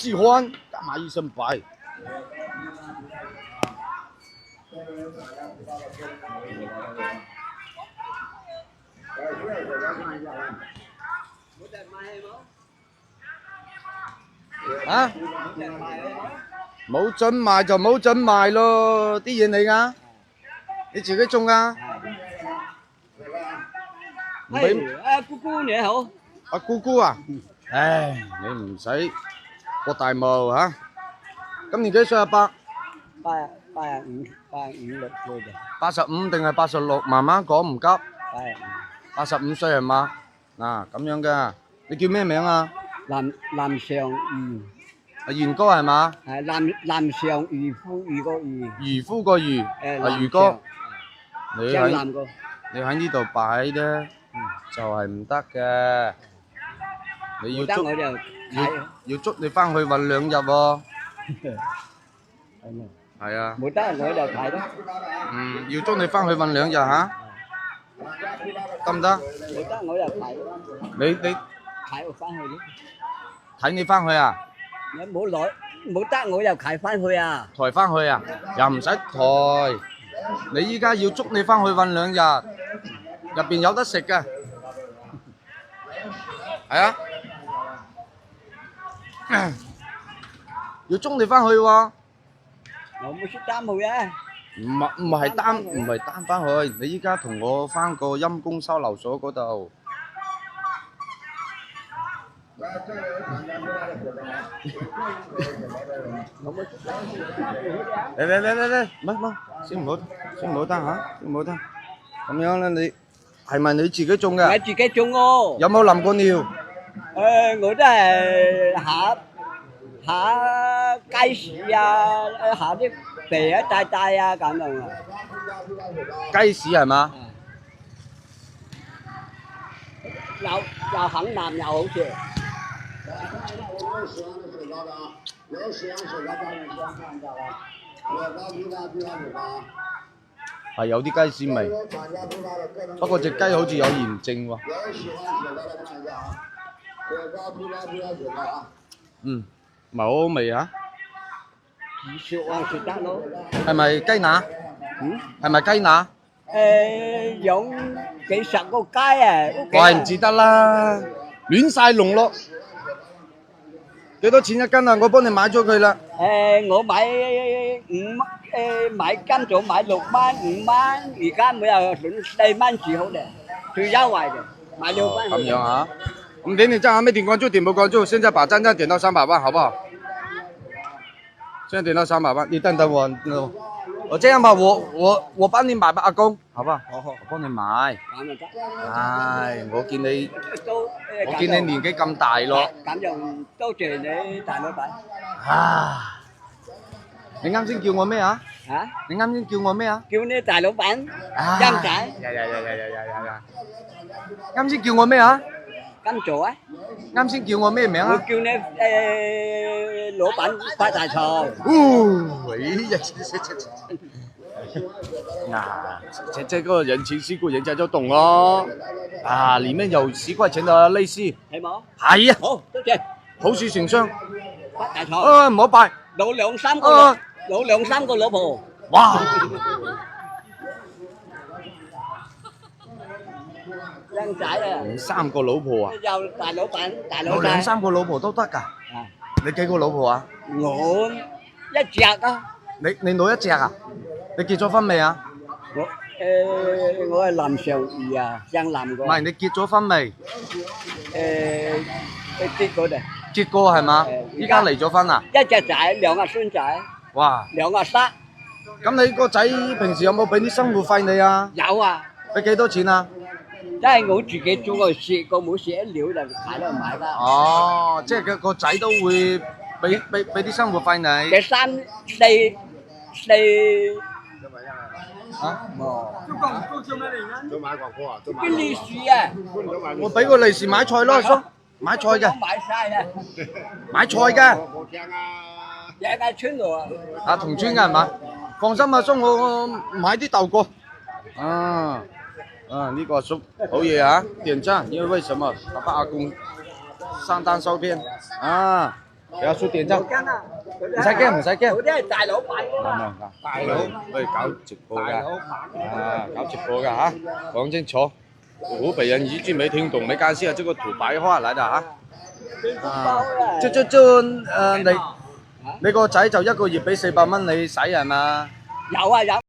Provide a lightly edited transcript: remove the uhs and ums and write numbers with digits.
喜歡，幹嘛一身白？啊？冇準賣就冇準賣咯，啲嘢嚟噶，你自己種噶。唔俾姑姑你好。阿姑姑啊，唉，你唔使博大霧嚇。今年幾歲啊？85六歲嘅。85定係86？慢慢講唔急。85歲係嘛？嗱咁樣嘅，你叫咩名啊？南上魚。阿元哥係嘛？係南上漁夫漁個漁。漁夫個漁。阿魚哥，你喺呢度擺咧，就係唔得嘅。你要捉你翻去韞2日喎。係啊。冇得我就睇咯。要捉你翻去韞2日嚇，得唔得？冇得我就睇。你睇我翻去咯。睇你翻去啊？你冇得我又抬翻去啊！抬翻去啊？又唔使抬，你依家要捉你翻去韞2日，入邊有得食嘅，係啊，要捉你翻去喎。我冇識擔去啊！唔係擔翻去，你依家同我翻個陰公收留所嗰度。嚟，唔先唔好擔嚇，先唔好擔。咁樣咧，你係咪你自己種嘅？我自己種喎。有冇淋過尿？我都係下雞屎啊，下啲肥啊大大啊咁樣啊。雞屎係嘛？又肯南又好食。係有啲雞屎味，不過隻雞好似有炎症喎。唔係好好味啊！食得咯。係咪雞乸？係咪雞乸？有幾十個雞啊！怪唔之得啦，亂晒龍咯。幾多錢一斤啊？我幫你買咗佢啦。我買買金咗買6蚊5蚊，而家每日4蚊至好咧，最優惠嘅，買6蚊。咁樣啊？我們點點讚，還沒點關注，點不關注，現在把讚點到300萬，好不好？現在點到300萬，你等我，我這樣吧，我幫你買吧，阿公，好不好？我幫你買。唉，我見你年紀咁大咯。咁就多謝你大老闆。你啱先叫我咩啊？嚇？你啱先叫我咩啊？叫你大老闆，張仔。啱先叫我咩啊？金座啊！啱先叫我咩名啊？我叫你老闆發大財。這個人情世故，人家就懂咯。啊，裡面有10塊錢的利是。係冇？係啊。好，多謝。好事成雙。發大財。唔好拜。老兩三個老婆。哇！靚仔啊！3個老婆啊？有大老闆，有2、3個老婆都得㗎。你幾個老婆啊？我一隻啊。你攞1隻啊？你結咗婚未啊？我係南上魚啊，姓南嘅。唔係，你結咗婚未？結過嘅。結過係嘛？依家離咗婚啊？一隻仔，2個孫仔。哇！2個孫。咁你個仔平時有冇俾啲生活費你啊？有啊。俾幾多錢啊？即係我自己種個蝕個冇蝕料就喺度買啦。哦，即係個仔都會俾啲生活費你。嘅3、4啊？都買廣告啊？啲利是啊！我俾個利是買菜咯，叔，買菜嘅。買晒啦。買菜嘅。冇聽啊！日日村度啊。啊，同村嘅係嘛？放心啊，叔，我買啲豆過。呢個叔好嘢啊！點讚，因為什麼？爸爸阿公上當受騙啊！俾阿叔點啫，唔驚啊！唔唔使驚唔使驚。嗰啲係大佬買啱㗎。唔啱？大佬，喂，搞直播㗎，搞直播㗎嚇，講清楚。湖北人一句沒聽懂，沒關係啊，這個土白話嚟的嚇。你個仔就一個月俾400蚊你使係嘛？有啊有。